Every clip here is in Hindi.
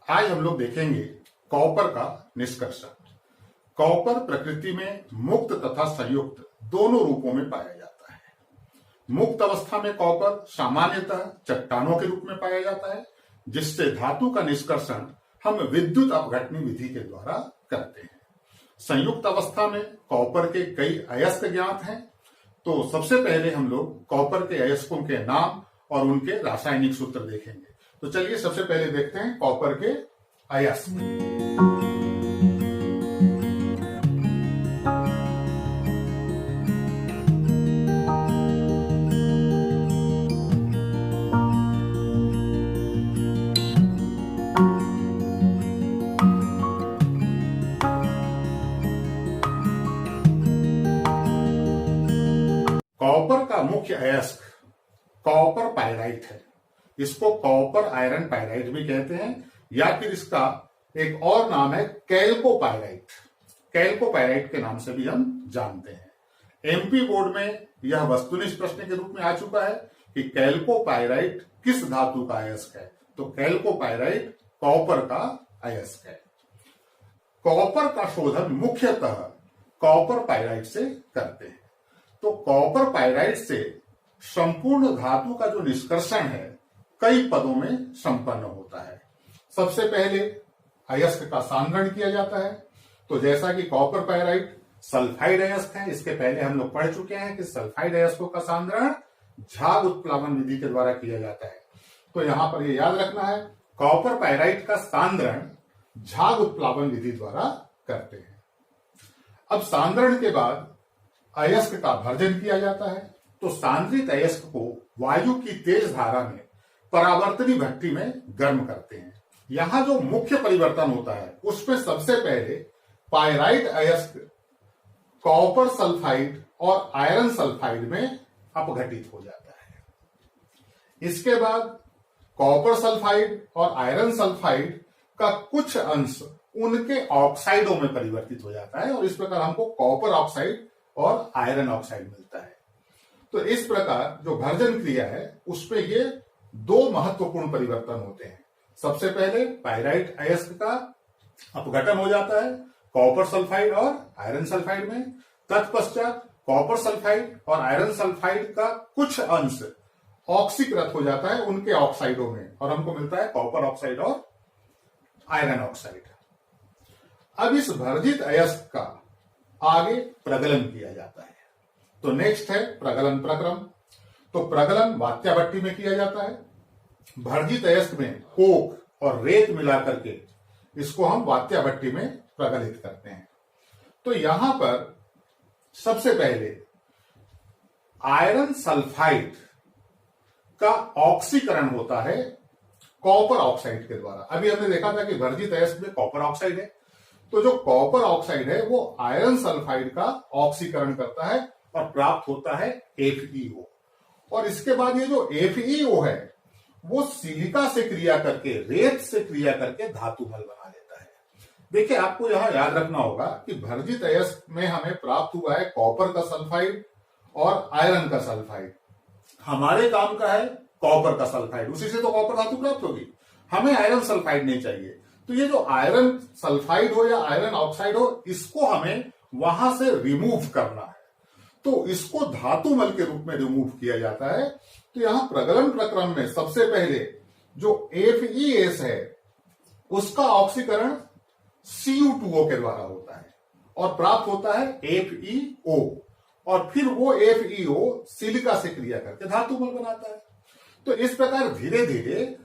आज हम लोग देखेंगे कॉपर का निष्कर्षण। कॉपर प्रकृति में मुक्त तथा संयुक्त दोनों रूपों में पाया जाता है। मुक्त अवस्था में कॉपर सामान्यतः चट्टानों के रूप में पाया जाता है, जिससे धातु का निष्कर्षण हम विद्युत अपघटनी विधि के द्वारा करते हैं। संयुक्त अवस्था में कॉपर के कई अयस्क ज्ञात हैं। तो सबसे पहले हम लोग कॉपर के अयस्कों के नाम और उनके रासायनिक सूत्र देखेंगे। तो चलिए सबसे पहले देखते हैं कॉपर के अयस्क। कॉपर का मुख्य अयस्क कॉपर पायराइट है। इसको कॉपर आयरन पायराइट भी कहते हैं, या फिर इसका एक और नाम है कैल्कोपायराइट। कैल्कोपायराइट के नाम से भी हम जानते हैं। एमपी बोर्ड में यह वस्तुनिष्ठ प्रश्न के रूप में आ चुका है कि कैल्कोपायराइट किस धातु का अयस्क है। तो कैल्कोपायराइट कॉपर का अयस्क है। कॉपर का शोधन मुख्यतः कॉपर पायराइट से करते हैं। तो कॉपर पायराइट से संपूर्ण धातु का जो निष्कर्षण है कई पदों में संपन्न होता है। सबसे पहले अयस्क का सांद्रण किया जाता है। तो जैसा कि कॉपर पायराइट सल्फाइड अयस्क है, इसके पहले हम लोग पढ़ चुके हैं कि सल्फाइड अयस्कों का सांद्रण झाग उत्प्लावन विधि के द्वारा किया जाता है। तो यहां पर ये याद रखना है, कॉपर पायराइट का सांद्रण झाग उत्प्लावन विधि द्वारा करते हैं। अब सांद्रण के बाद अयस्क का भर्जन किया जाता है। तो सांद्रित अयस्क को वायु की तेज धारा में परावर्तनी भट्टी में गर्म करते हैं। यहां जो मुख्य परिवर्तन होता है उसमें सबसे पहले पायराइट अयस्क कॉपर सल्फाइड और आयरन सल्फाइड में अपघटित हो जाता है। इसके बाद कॉपर सल्फाइड और आयरन सल्फाइड का कुछ अंश उनके ऑक्साइडों में परिवर्तित हो जाता है, और इस प्रकार हमको कॉपर ऑक्साइड और आयरन ऑक्साइड मिलता है। तो इस प्रकार जो भर्जन क्रिया है उसमें ये दो महत्वपूर्ण परिवर्तन होते हैं। सबसे पहले पायराइट अयस्क का अपघटन हो जाता है कॉपर सल्फाइड और आयरन सल्फाइड में। तत्पश्चात कॉपर सल्फाइड और आयरन सल्फाइड का कुछ अंश ऑक्सीकृत हो जाता है उनके ऑक्साइडों में, और हमको मिलता है कॉपर ऑक्साइड और आयरन ऑक्साइड। अब इस भर्जित अयस्क का आगे प्रगलन किया जाता है। तो नेक्स्ट है प्रगलन प्रक्रम। तो प्रगलन वात्या भट्टी में किया जाता है। भर्जित अयस्क में कोक और रेत मिलाकर के इसको हम वात्या भट्टी में प्रगलित करते हैं। तो यहां पर सबसे पहले आयरन सल्फाइड का ऑक्सीकरण होता है कॉपर ऑक्साइड के द्वारा। अभी हमने देखा था कि भर्जित अयस्क में कॉपर ऑक्साइड है, तो जो कॉपर ऑक्साइड है वो आयरन सल्फाइड का ऑक्सीकरण करता है और प्राप्त होता है FeO। और इसके बाद ये जो FeO है वो सिलिका से क्रिया करके, रेत से क्रिया करके धातु मल बना लेता है। देखिए, आपको यहां याद रखना होगा कि भर्जित अयस्क में हमें प्राप्त हुआ है कॉपर का सल्फाइड और आयरन का सल्फाइड। हमारे काम का है कॉपर का सल्फाइड, उसी से तो कॉपर धातु प्राप्त होगी। हमें आयरन सल्फाइड नहीं चाहिए। तो ये जो आयरन सल्फाइड हो या आयरन ऑक्साइड हो, इसको हमें वहां से रिमूव करना है। तो इसको धातु मल के रूप में रिमूव किया जाता है। तो यहां प्रगलन प्रक्रम में सबसे पहले जो FeS है उसका ऑक्सीकरण Cu2O के द्वारा होता है और प्राप्त होता है FeO, और फिर वो FeO सिलिका से क्रिया करके धातु मल बनाता है। तो इस प्रकार धीरे धीरे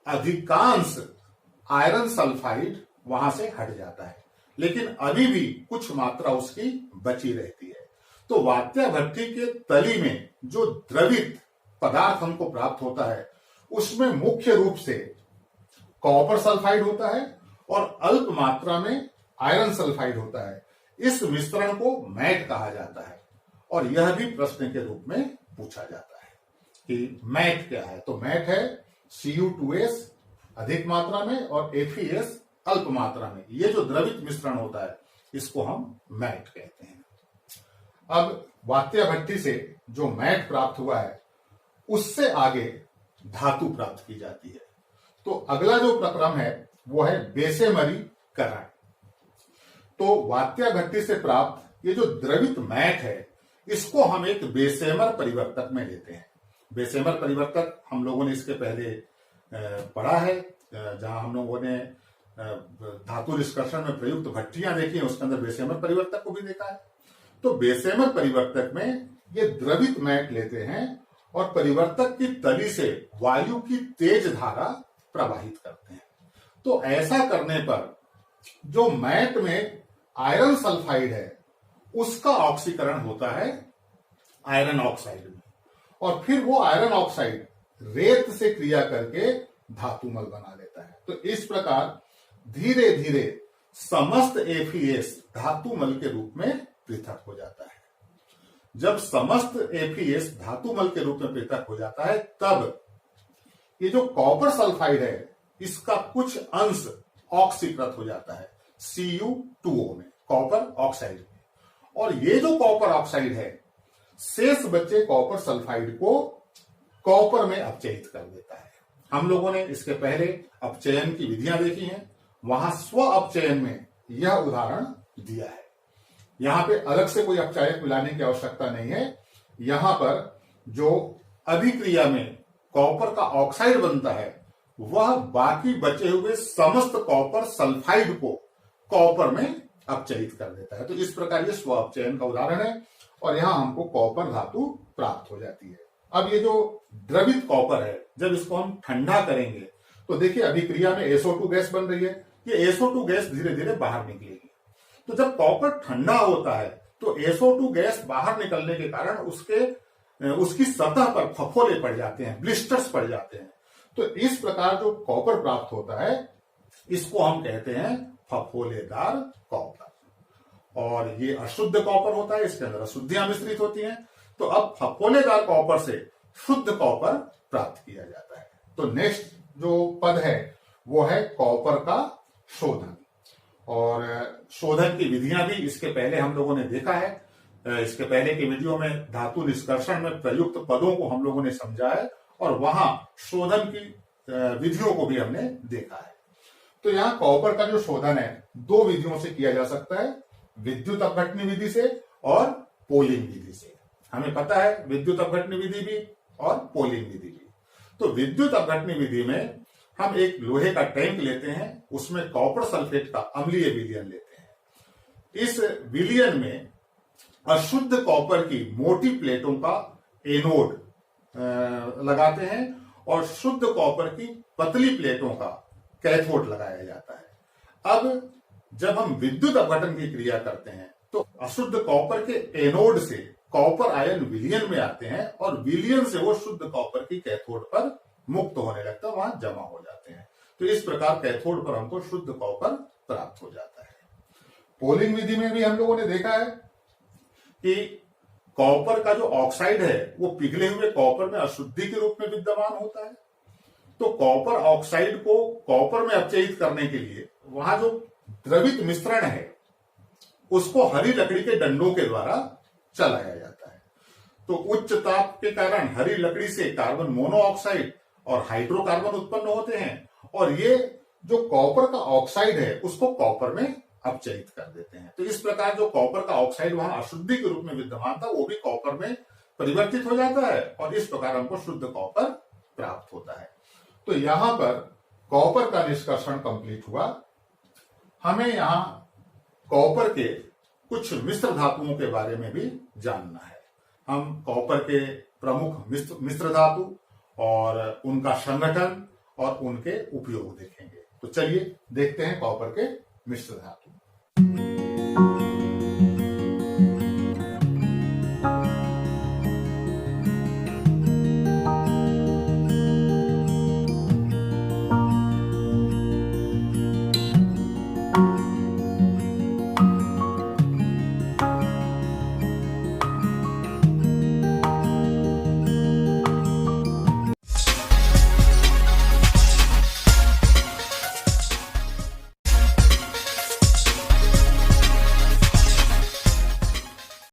अधिकांश आयरन सल्फाइड वहां से हट जाता है, लेकिन अभी भी कुछ मात्रा उसकी बची रहती है। तो वात्या भट्टी के तली में जो द्रवित पदार्थ हमको प्राप्त होता है उसमें मुख्य रूप से कॉपर सल्फाइड होता है और अल्प मात्रा में आयरन सल्फाइड होता है। इस मिश्रण को मैट कहा जाता है, और यह भी प्रश्न के रूप में पूछा जाता है कि मैट क्या है। तो मैट है Cu2S अधिक मात्रा में और FeS अल्प मात्रा में। ये जो द्रवित मिश्रण होता है इसको हम मैट कहते हैं। अब वात्या भट्टी से जो मैट प्राप्त हुआ है उससे आगे धातु प्राप्त की जाती है। तो अगला जो प्रक्रम है वो है बेसेमरीकरण। तो वात्या घट्टी से प्राप्त ये जो द्रवित मैट है, इसको हम एक बेसेमर परिवर्तक में लेते हैं। बेसेमर परिवर्तक हम लोगों ने इसके पहले पढ़ा है, जहां हम लोगों ने धातु निष्कर्षण में प्रयुक्त भट्टियां देखी हैं, उसके अंदर बेसेमर परिवर्तक को भी देखा है। तो बेसेमर परिवर्तक में ये द्रवित मैट लेते हैं और परिवर्तक की तली से वायु की तेज धारा प्रवाहित करते हैं। तो ऐसा करने पर जो मैट में आयरन सल्फाइड है, उसका ऑक्सीकरण होता है आयरन ऑक्साइड में, और फिर वो आयरन ऑक्साइड रेत से क्रिया करके धातुमल बना लेता है। तो इस प्रकार धीरे धीरे समस्त एफीएस धातुमल के रूप में पृथक हो जाता है। जब समस्त एफीएस धातुमल के रूप में पृथक हो जाता है, तब ये जो कॉपर सल्फाइड है, इसका कुछ अंश ऑक्सीकृत हो जाता है Cu2O में, कॉपर ऑक्साइड में। और ये जो कॉपर ऑक्साइड है, शेष बचे कॉपर सल्फाइड को कॉपर में अपचयित कर देता है। हम लोगों ने इसके पहले अपचयन की विधियां देखी हैं, वहां स्व अपचयन में यह उदाहरण दिया है। यहां पे अलग से कोई अपचायक मिलाने की आवश्यकता नहीं है। यहां पर जो अभिक्रिया में कॉपर का ऑक्साइड बनता है, वह बाकी बचे हुए समस्त कॉपर सल्फाइड को कॉपर में अपचयित कर देता है। तो इस प्रकार ये स्व अपचयन का उदाहरण है, और यहां हमको कॉपर धातु प्राप्त हो जाती है। अब ये जो द्रवित कॉपर है, जब इसको हम ठंडा करेंगे तो देखिए अभिक्रिया में SO2 गैस बन रही है। ये SO2 गैस धीरे धीरे बाहर निकलेगी। तो जब कॉपर ठंडा होता है तो SO2 गैस बाहर निकलने के कारण उसकी सतह पर फफोले पड़ जाते हैं, ब्लिस्टर्स पड़ जाते हैं। तो इस प्रकार जो कॉपर प्राप्त होता है, इसको हम कहते हैं फफोलेदार कॉपर। और ये अशुद्ध कॉपर होता है, इसके अंदर अशुद्धियां मिश्रित होती हैं। तो अब फफोलेदार कॉपर से शुद्ध कॉपर प्राप्त किया जाता है। तो नेक्स्ट जो पद है वो है कॉपर का शोधन। और शोधन की विधियां भी इसके पहले हम लोगों ने देखा है। इसके पहले की वीडियो में धातु निष्कर्षण में प्रयुक्त पदों को हम लोगों ने समझा है, और वहां शोधन की विधियों को भी हमने देखा है। तो यहाँ कॉपर का जो शोधन है, दो विधियों से किया जा सकता है, विद्युत अपघटनी विधि से और पोलिंग विधि से। हमें पता है विद्युत अपघटनी विधि भी और पोलिंग विधि भी। तो विद्युत अपघटनी विधि में हम एक लोहे का टैंक लेते हैं, उसमें कॉपर सल्फेट का अम्लीय विलयन लेते हैं। इस विलयन में अशुद्ध कॉपर की मोटी प्लेटों का एनोड लगाते हैं और शुद्ध कॉपर की पतली प्लेटों का कैथोड लगाया जाता है। अब जब हम विद्युत अपघटन की क्रिया करते हैं तो अशुद्ध कॉपर के एनोड से कॉपर आयन विलयन में आते हैं, और विलयन से वो शुद्ध कॉपर की कैथोड पर मुक्त होने लगता है, वहां जमा हो जाते हैं। तो इस प्रकार कैथोड पर हमको शुद्ध कॉपर प्राप्त हो जाता है। पोलिंग विधि में भी हम लोगों ने देखा है कि कॉपर का जो ऑक्साइड है वो पिघले हुए कॉपर में अशुद्धि के रूप में विद्यमान होता है। तो कॉपर ऑक्साइड को कॉपर में अपचयित करने के लिए वहां जो द्रवित मिश्रण है, उसको हरी लकड़ी के डंडों के द्वारा चलाया जाता है। तो उच्च ताप के कारण हरी लकड़ी से कार्बन मोनोऑक्साइड और हाइड्रोकार्बन उत्पन्न होते हैं, और ये जो कॉपर का ऑक्साइड है उसको कॉपर में अपचयित कर देते हैं। तो इस प्रकार जो कॉपर का ऑक्साइड वहां अशुद्धि के रूप में विद्यमान था, वो भी कॉपर में परिवर्तित हो जाता है, और इस प्रकार हमको शुद्ध कॉपर प्राप्त होता है। तो यहां पर कॉपर का निष्कर्षण कंप्लीट हुआ। हमें यहां कॉपर के कुछ मिश्र धातुओं के बारे में भी जानना है। हम कॉपर के प्रमुख मिश्र धातु और उनका संगठन और उनके उपयोग देखेंगे। तो चलिए देखते हैं कॉपर के मिश्र धातु।